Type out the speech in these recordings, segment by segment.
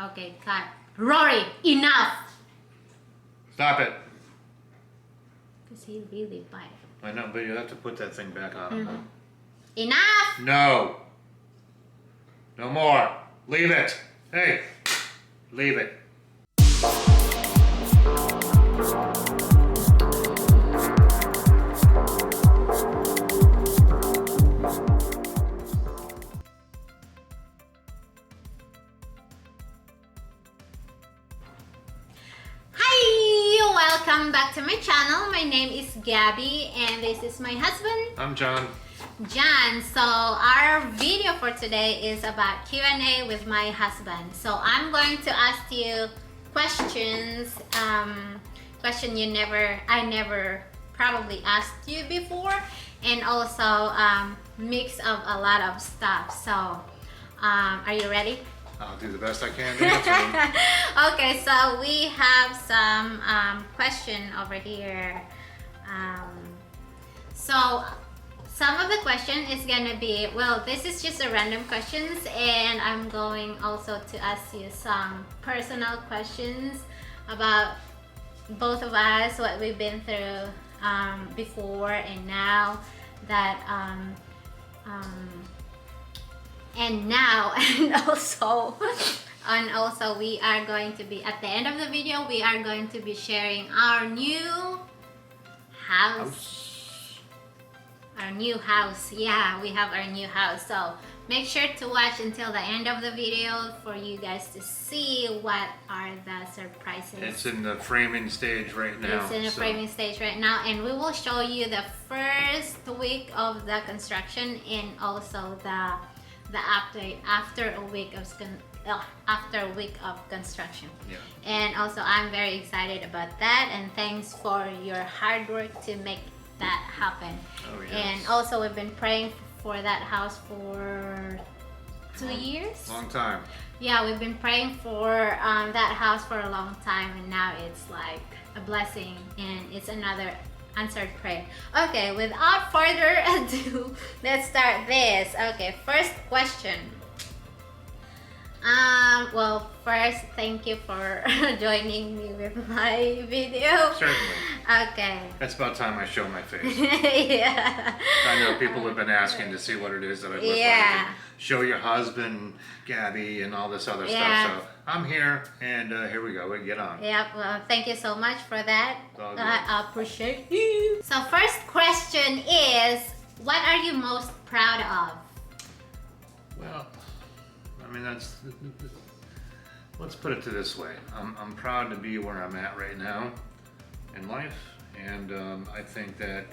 Okay, cut. Rory, enough! Stop it. Because he really bites. I know, but you have to put that thing back on. Enough! No. No more. Leave it. Hey, leave it. Welcome back to my channel. My name is Gabby and this is my husband. I'm John. John. So our video for today is about Q&A with my husband. So I'm going to ask you questions, question I never probably asked you before, and also mix of a lot of stuff. So are you ready? I'll do the best I can to answer them. Okay, so we have some question over here. So some of the question is gonna be, well, this is just a random questions, and I'm going also to ask you some personal questions about both of us, what we've been through before and now that and also we are going to be, at the end of the video, we are going to be sharing our new house. Our new house. Yeah, we have our new house. So make sure to watch until the end of the video for you guys to see what are the surprises. It's in the framing stage right now. It's in the framing stage right now, and we will show you the first week of the construction and also the update after a week of construction. Yeah. And also I'm very excited about that, and thanks for your hard work to make that happen. Oh, yes. And also we've been praying for that house for 2 years. Long time. Yeah, we've been praying for that house for a long time, and now it's like a blessing and it's another answered prayer. Okay, without further ado, let's start this. Okay, first question. Well, first, thank you for joining me with my video. Certainly. Okay. That's about time I show my face. Yeah. I know people have been asking to see what it is that I look like. And show your husband, Gabby, and all this other stuff. So I'm here, and here we go. We get on. Yep. Well, thank you so much for that. All I appreciate you. So first question is, what are you most proud of? Well, I mean, let's put it to this way. I'm proud to be where I'm at right now in life, and I think that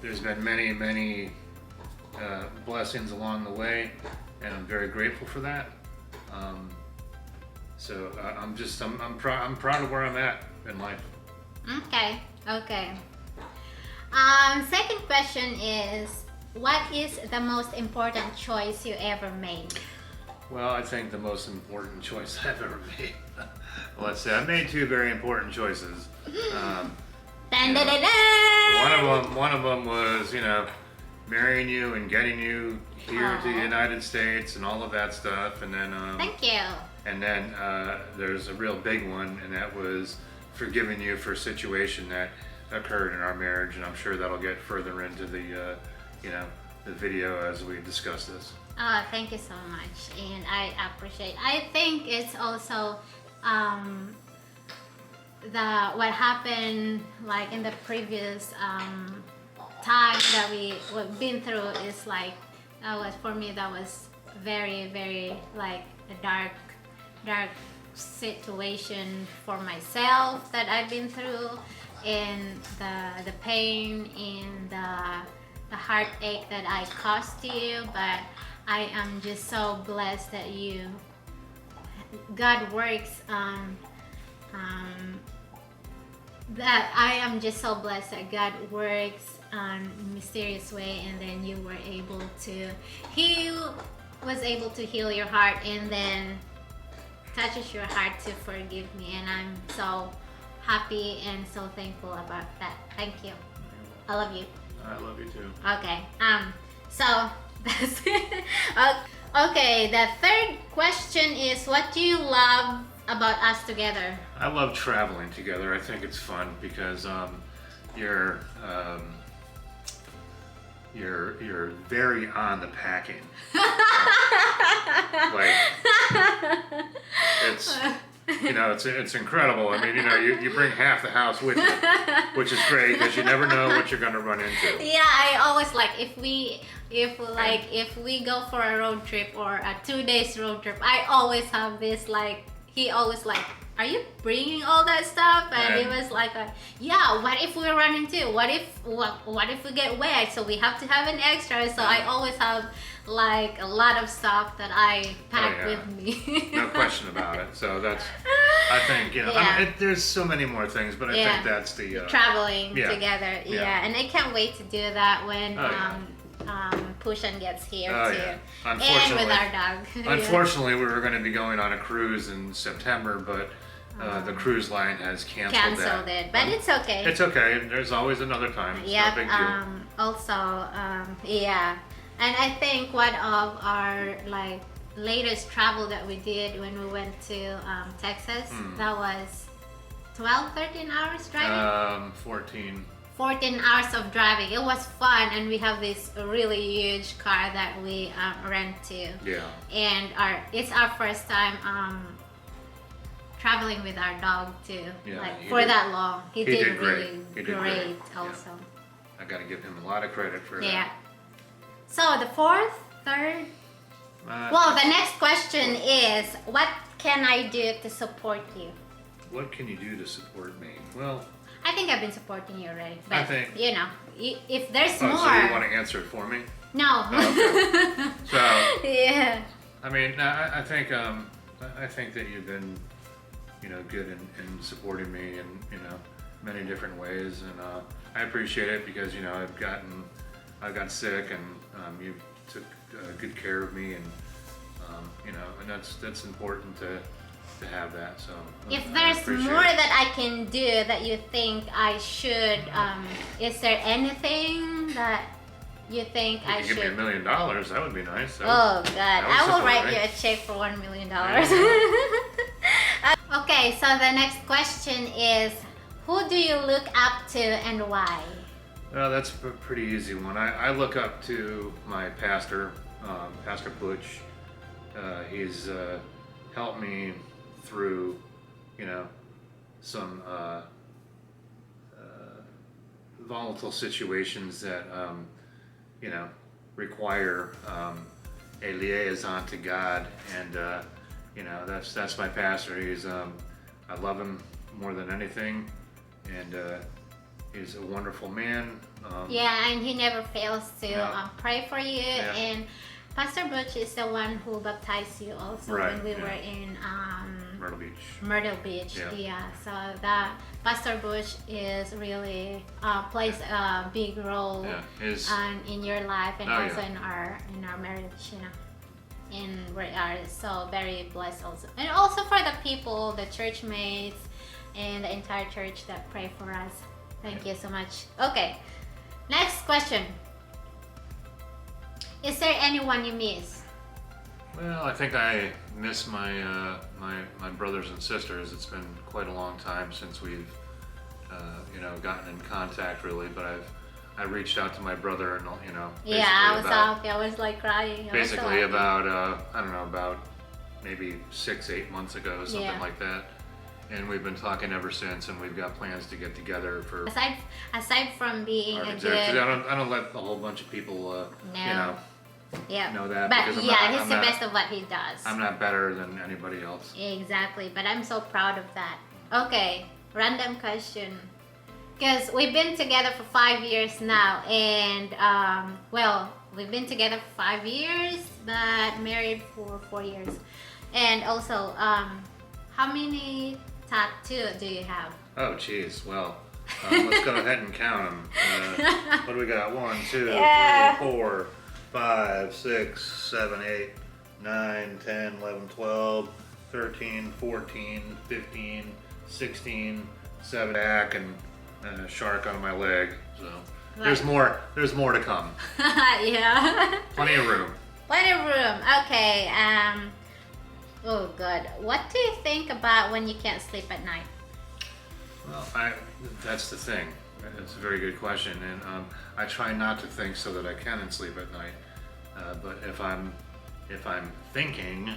there's been many blessings along the way, and I'm very grateful for that. So I'm proud of where I'm at in life. Okay. Second question is, what is the most important choice you ever made? Well, I think the most important choice I've ever made. Let's say I made two very important choices. One of them was, marrying you and getting you here to the United States and all of that stuff, and then thank you. And then there's a real big one, and that was forgiving you for a situation that occurred in our marriage, and I'm sure that'll get further into the the video as we discuss this. Oh, thank you so much, and I appreciate. I think it's also what happened like in the previous time that we've been through is like, for me that was very like a dark situation for myself that I've been through, and the pain and the heartache that I caused you. But I am just so blessed that God works that I am just so blessed that God works on a mysterious way, and then you were able to was able to heal your heart, and then touches your heart to forgive me, and I'm so happy and so thankful about that. Thank you. I love you. I love you too. Okay. So that's it. Okay, the third question is, what do you love about us together? I love traveling together. I think it's fun because you're you're very on the packing. Like it's it's incredible. I mean, you bring half the house with you, which is great because you never know what you're gonna run into. Yeah, I always like if we go for a road trip or a 2 days road trip, I always have this like, he always like, are you bringing all that stuff? And it was like, yeah, what if we run into? What if we get wet? So we have to have an extra. So I always have like a lot of stuff that I pack with me. No question about it. So that's, I think, I mean, there's so many more things, but I think that's the traveling together. Yeah, and I can't wait to do that when Pushan gets here too. And with our dog. Unfortunately, we were going to be going on a cruise in September, but the cruise line has canceled it. But it's okay. It's okay. There's always another time. It's no big deal. And I think one of our like latest travel that we did when we went to Texas, that was 13 hours driving? 14 hours of driving. It was fun, and we have this really huge car that we rent to. Yeah. And it's our first time traveling with our dog too. Yeah, like for that long. He did really great also. I gotta give him a lot of credit for that. Yeah. So the third. Well, the next question is, what can I do to support you? What can you do to support me? Well, I think I've been supporting you already. But, I think, if there's more. So you want to answer it for me? No. Oh, okay. So. Yeah. I mean, I think that you've been, good in supporting me in, many different ways, and I appreciate it because I got sick, and you took good care of me, and and that's important to have that. So if there's more that I can do that you think I should, is there anything that you think I should? Give me $1 million. That would be nice. God, I will write you a check for $1 million. Okay, so the next question is, who do you look up to and why? Well, that's a pretty easy one. I look up to my pastor, Pastor Butch. He's helped me through, some volatile situations that, require a liaison to God, and that's my pastor. He's I love him more than anything, and he's a wonderful man. And he never fails to pray for you. Yeah. And Pastor Butch is the one who baptized you also when we were in Myrtle Beach. Yeah. So that Pastor Butch is really plays a big role in your life, and also in our marriage. And we are so very blessed also, and also for the people, the church mates, and the entire church that pray for us. Thank you so much. Okay, next question. Is there anyone you miss? Well, I think I miss my my brothers and sisters. It's been quite a long time since we've gotten in contact really, but I reached out to my brother and I was like crying. Basically about about maybe 6-8 months ago, something like that. And we've been talking ever since, and we've got plans to get together for. Aside from being a good. I don't let a whole bunch of people know that. But he's the best of what he does. I'm not better than anybody else. Exactly, but I'm so proud of that. Okay, random question. Because we've been together for 5 years now, and we've been together for 5 years, but married for 4 years. And also, how many tattoos do you have? Oh, geez. Well, let's go ahead and count them. What do we got? 1, 2, 3, 4, 5, 6, 7, 8, 9, 10, 11, 12, 13, 14, 15, 16, 7 back, and a shark on my leg. So there's more to come. Yeah. Plenty of room. What a room. Okay. Oh, good. What do you think about when you can't sleep at night? Well, that's the thing. It's a very good question, and I try not to think so that I can sleep at night. But if I'm thinking,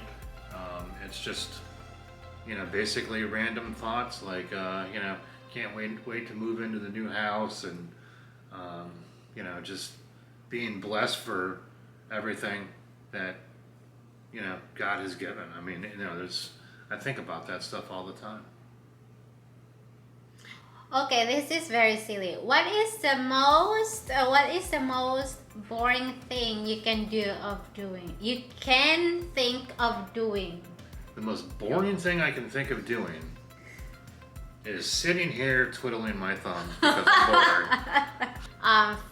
it's just basically random thoughts like can't wait to move into the new house, and just being blessed for everything that God has given. I mean, I think about that stuff all the time. Okay, this is very silly. What is the most boring thing you can doing? You can think of doing. The most boring thing I can think of doing is sitting here twiddling my thumbs because I'm bored.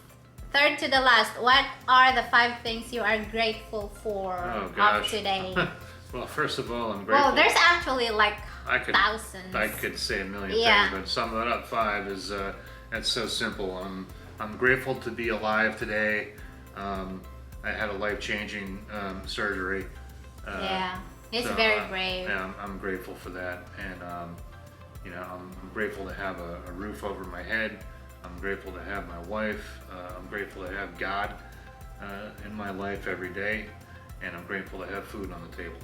Third to the last, what are the 5 things you are grateful for of today? Well, first of all, I'm grateful. Well, there's actually like thousands. I could say a million things, but sum it up 5 is that's so simple. I'm grateful to be alive today. I had a life-changing surgery. It's very brave. Yeah, I'm grateful for that, and I'm grateful to have a roof over my head. I'm grateful to have my wife. I'm grateful to have God in my life every day, and I'm grateful to have food on the table.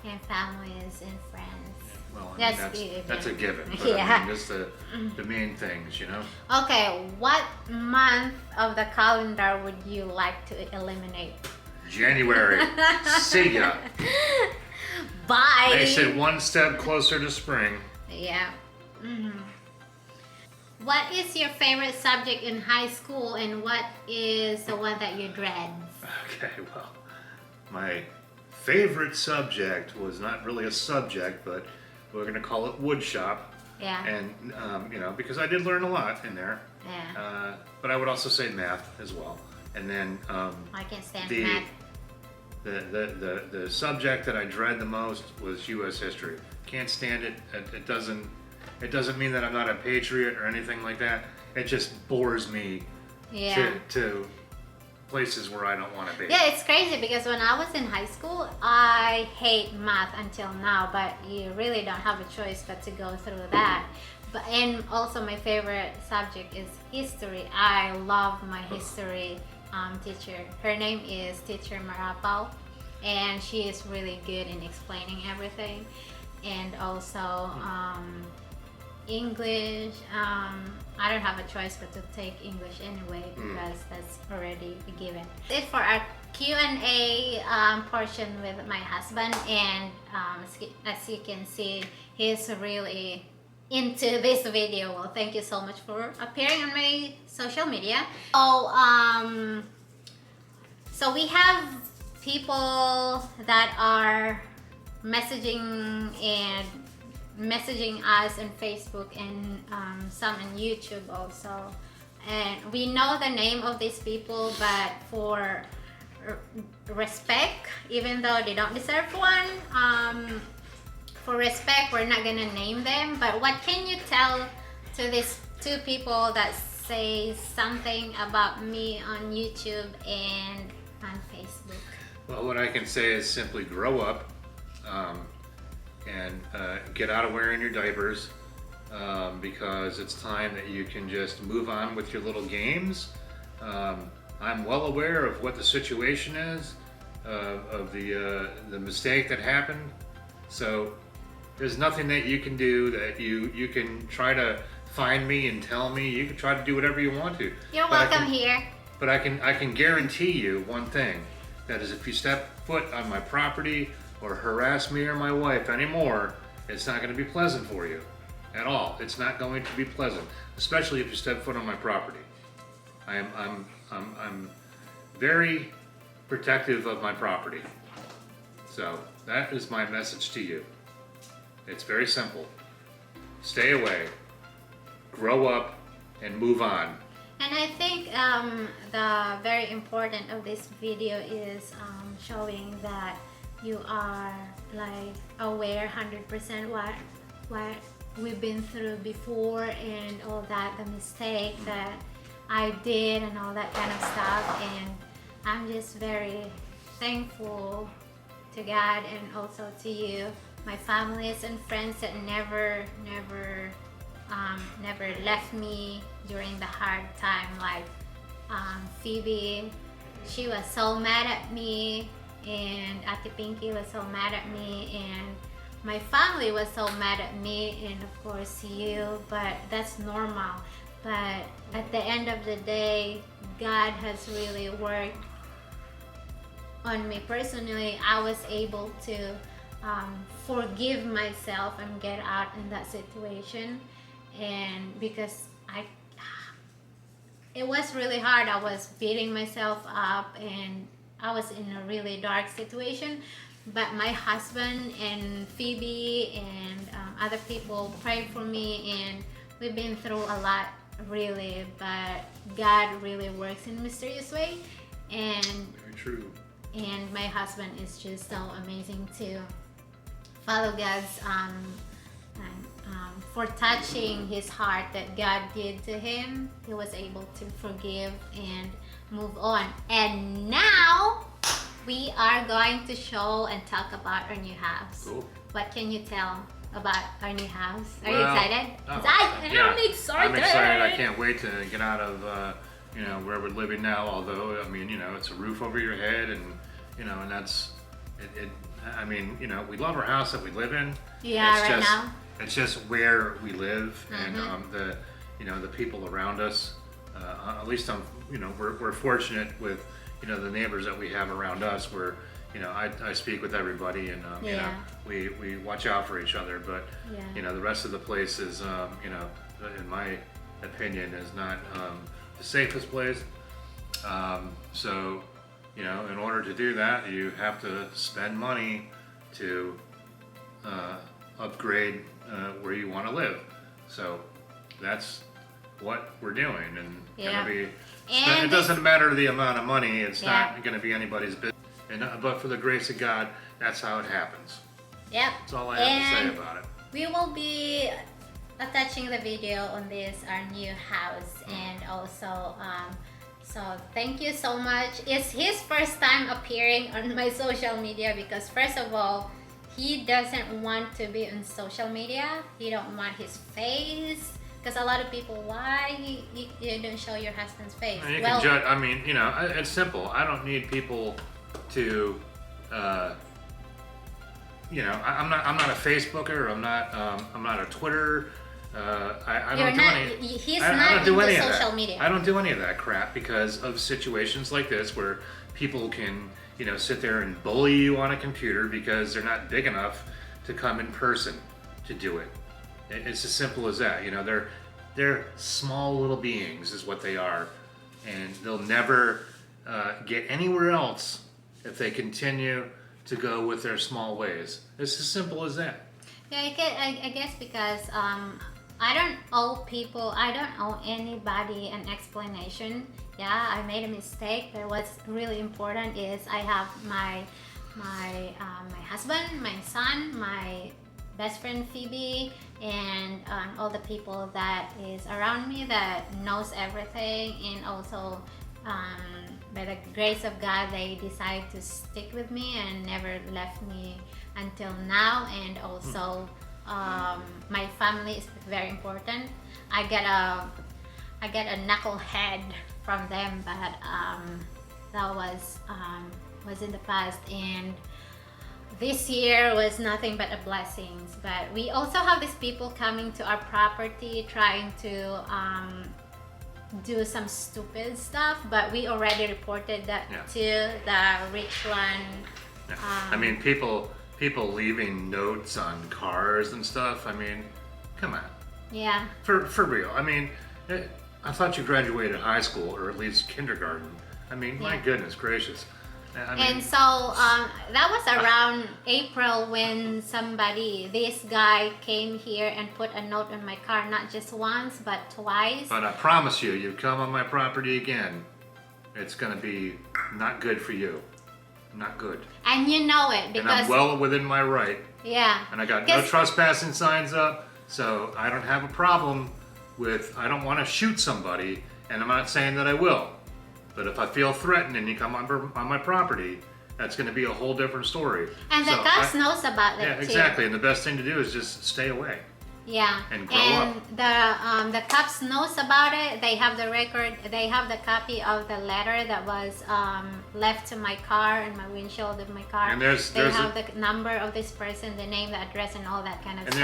And families and friends. Well, that's a given. But Yeah. I mean, just the main things, Okay, what month of the calendar would you like to eliminate? January. See ya. Bye. They said one step closer to spring. Yeah. What is your favorite subject in high school, and what is the one that you dread? Okay, well, my favorite subject was not really a subject, but we're going to call it woodshop. Yeah. And, because I did learn a lot in there. Yeah. But I would also say math as well. And then I can't stand math. The subject that I dread the most was U.S. history. Can't stand it. It doesn't mean that I'm not a patriot or anything like that. It just bores me to places where I don't want to be. Yeah, it's crazy because when I was in high school, I hate math until now, but you really don't have a choice but to go through that. And also my favorite subject is history. I love my history teacher. Her name is Teacher Marapao, and she is really good in explaining everything. And also English, I don't have a choice but to take English anyway because that's already a given. That's it for our Q&A portion with my husband, and as you can see, he's really into this video. Well, thank you so much for appearing on my social media. So we have people that are messaging us on Facebook, and some on YouTube also, and we know the name of these people, but for respect, even though they don't deserve one, for respect, we're not gonna name them. But what can you tell to these 2 people that say something about me on YouTube and on Facebook? Well, what I can say is simply grow up. And get out of wearing your diapers, because it's time that you can just move on with your little games. I'm well aware of what the situation is, of the mistake that happened. So there's nothing that you can do that you can try to find me and tell me. You can try to do whatever you want to. You're welcome here. But I can guarantee you one thing, that is if you step foot on my property or harass me or my wife anymore, it's not going to be pleasant for you at all. It's not going to be pleasant, especially if you step foot on my property. I'm very protective of my property. So that is my message to you. It's very simple. Stay away, grow up, and move on. And I think the very important of this video is showing that you are like aware 100% what we've been through before, and all that, the mistake that I did and all that kind of stuff. And I'm just very thankful to God and also to you, my families and friends that never left me during the hard time. Like Phoebe, she was so mad at me, and Ate Pinky was so mad at me, and my family was so mad at me, and of course you, but that's normal. But at the end of the day, God has really worked on me personally. I was able to forgive myself and get out in that situation, and because it was really hard. I was beating myself up and I was in a really dark situation, but my husband and Phoebe and other people prayed for me, and we've been through a lot really, but God really works in mysterious way, and Very true. and my husband is just so amazing to follow God's for touching his heart that God did to him. He was able to forgive and move on, and now we are going to show and talk about our new house. Cool. What can you tell about our new house? Are Well, you excited? oh, I'm excited. I'm excited. I can't wait to get out of where we're living now. Although I mean, it's a roof over your head, and and that's it. I mean, we love our house that we live in. Yeah, it's right just, now. It's just where we live, Mm-hmm. and the people around us. At least we're fortunate with the neighbors that we have around us. Where I speak with everybody, and Yeah. we watch out for each other. But Yeah. the rest of the place is in my opinion is not the safest place. So in order to do that, you have to spend money to upgrade where you want to live. So that's what we're doing, and Yeah. gonna be. And it doesn't matter the amount of money. It's Yeah. not going to be anybody's business. And but for the grace of God, that's how it happens. Yep. That's all I have to And say about it. we will be attaching the video on this our new house, and also so thank you so much. It's his first time appearing on my social media, because first of all, he doesn't want to be on social media. He don't want his face, because a lot of people, why you don't show your husband's face? And you can judge. I mean, it's simple. I don't need people to. I'm not a Facebooker. I'm not a Twitter. I don't do any. He's I not don't do into any of social that. media. I don't do any of that crap because of situations like this where people can, sit there and bully you on a computer because they're not big enough to come in person to do it. It's as simple as that. They're small little beings is what they are, and they'll never get anywhere else if they continue to go with their small ways. It's as simple as that. Yeah, I guess because I don't owe anybody an explanation. Yeah, I made a mistake, but what's really important is I have my husband, my son, my best friend Phoebe, and all the people that is around me that knows everything, and also by the grace of God, they decided to stick with me and never left me until now. And also my family is very important. I get a knucklehead from them, but that was in the past, and this year was nothing but a blessings. But we also have these people coming to our property trying to do some stupid stuff, but we already reported that to the rich one. Yeah. I mean, people leaving notes on cars and stuff. I mean, come on. Yeah. For real. I mean, I thought you graduated high school or at least kindergarten. I mean, my goodness gracious. I mean, And so that was around April when this guy came here and put a note on my car, not just once, but twice. But I promise you come on my property again, it's going to be not good for you. Not good. And you know it because... And I'm well within my right. Yeah. And I got no trespassing signs up, so I don't have a problem with... I don't want to shoot somebody, and I'm not saying that I will. But if I feel threatened and you come on my property, that's going to be a whole different story. And the cops knows about that yeah, too. exactly. And the best thing to do is just stay away. Yeah, and grow up. The cops knows about it. They have the record. They have the copy of the letter that was left to my car and my windshield of my car. And they have the number of this person, the name, the address, and all that kind of stuff. And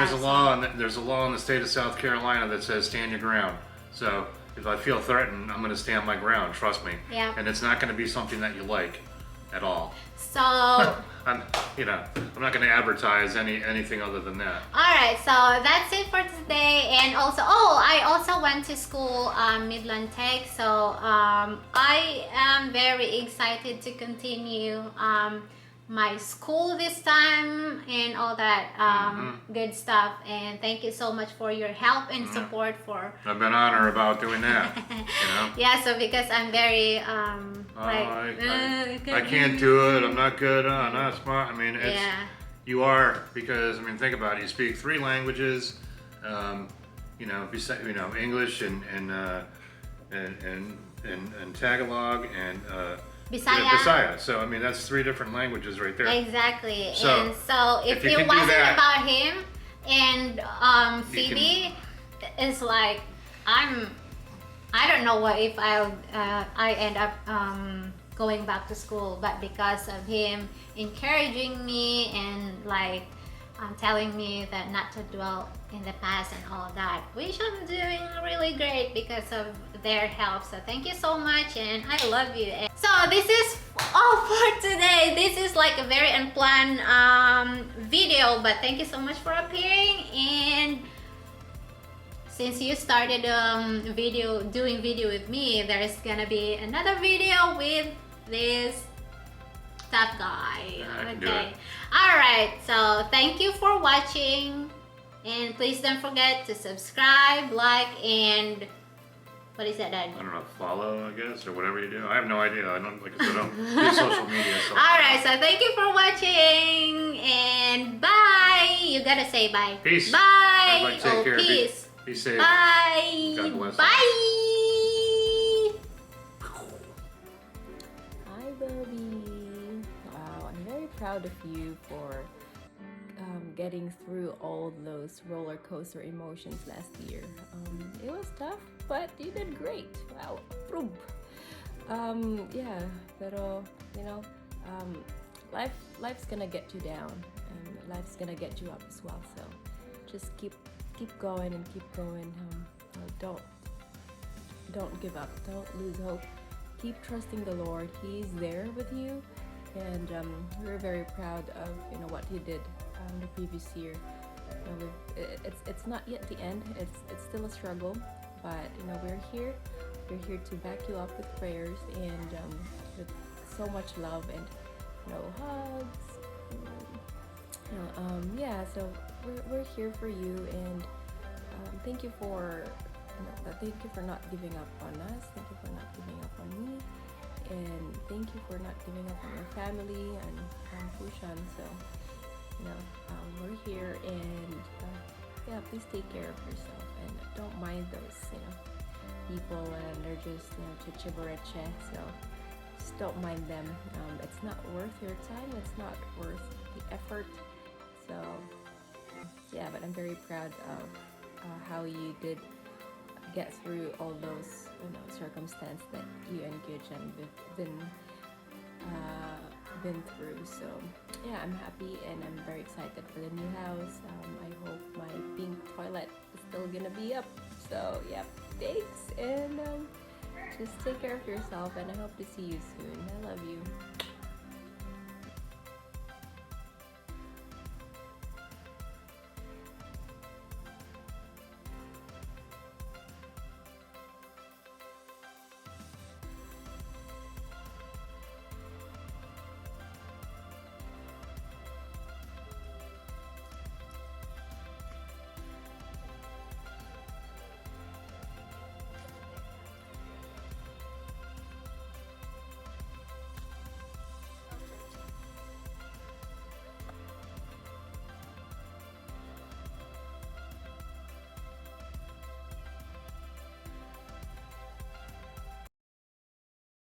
there's a law in the state of South Carolina that says stand your ground. So if I feel threatened, I'm going to stand my ground. Trust me. Yeah. And it's not going to be something that you like at all. So I'm not going to advertise anything other than that. All right, so that's it for today. And also, I also went to school, Midland Tech. So I am very excited to continue my school this time and all that good stuff. And thank you so much for your help and support for. I've been on her about doing that. Yeah, so because I'm very I can't do it. I'm not good. I'm not smart. I mean, you are, because I mean, think about it. You speak 3 languages. English and Tagalog and Bisaya. So I mean, that's 3 different languages right there. Exactly. So, and so if it wasn't about him and Phoebe, it's like I don't know what if I end up going back to school, but because of him encouraging me and like telling me that not to dwell in the past and all that, which I'm doing really great because of their help. So thank you so much, and I love you. So this is all for today. This is like a very unplanned video, but thank you so much for appearing. And since you started doing video with me, there's gonna be another video with this tough guy. Okay. All right. So thank you for watching, and please don't forget to subscribe, like, and what is that, Dad? I don't know, follow, I guess, or whatever you do. I have no idea. I don't do social media. So. All right. So thank you for watching, and bye. You gotta say bye. Peace. Bye. Everybody take care. Peace. Be safe. Bye. God bless. Bye. Hi, Bobby. Wow, I'm very proud of you for getting through all those roller coaster emotions last year. It was tough, but you did great. Wow. Yeah, pero life's gonna get you down, and life's gonna get you up as well. So just keep going and keep going. Don't give up. Don't lose hope. Keep trusting the Lord. He's there with you, and we're very proud of what He did the previous year. It's not yet the end. It's still a struggle, but we're here. We're here to back you up with prayers and with so much love and hugs. So we're here for you, and thank you for not giving up on us. Thank you for not giving up on me, and thank you for not giving up on your family and Pushan. So we're here, and please take care of yourself and don't mind those people, and they're just chichiboreche. So just don't mind them. It's not worth your time. It's not worth the effort. So but I'm very proud of how you did get through all those circumstances that you and Gyujan been through. So I'm happy, and I'm very excited for the new house. I hope my pink toilet is still gonna be up. So thanks, and just take care of yourself, and I hope to see you soon. I love you.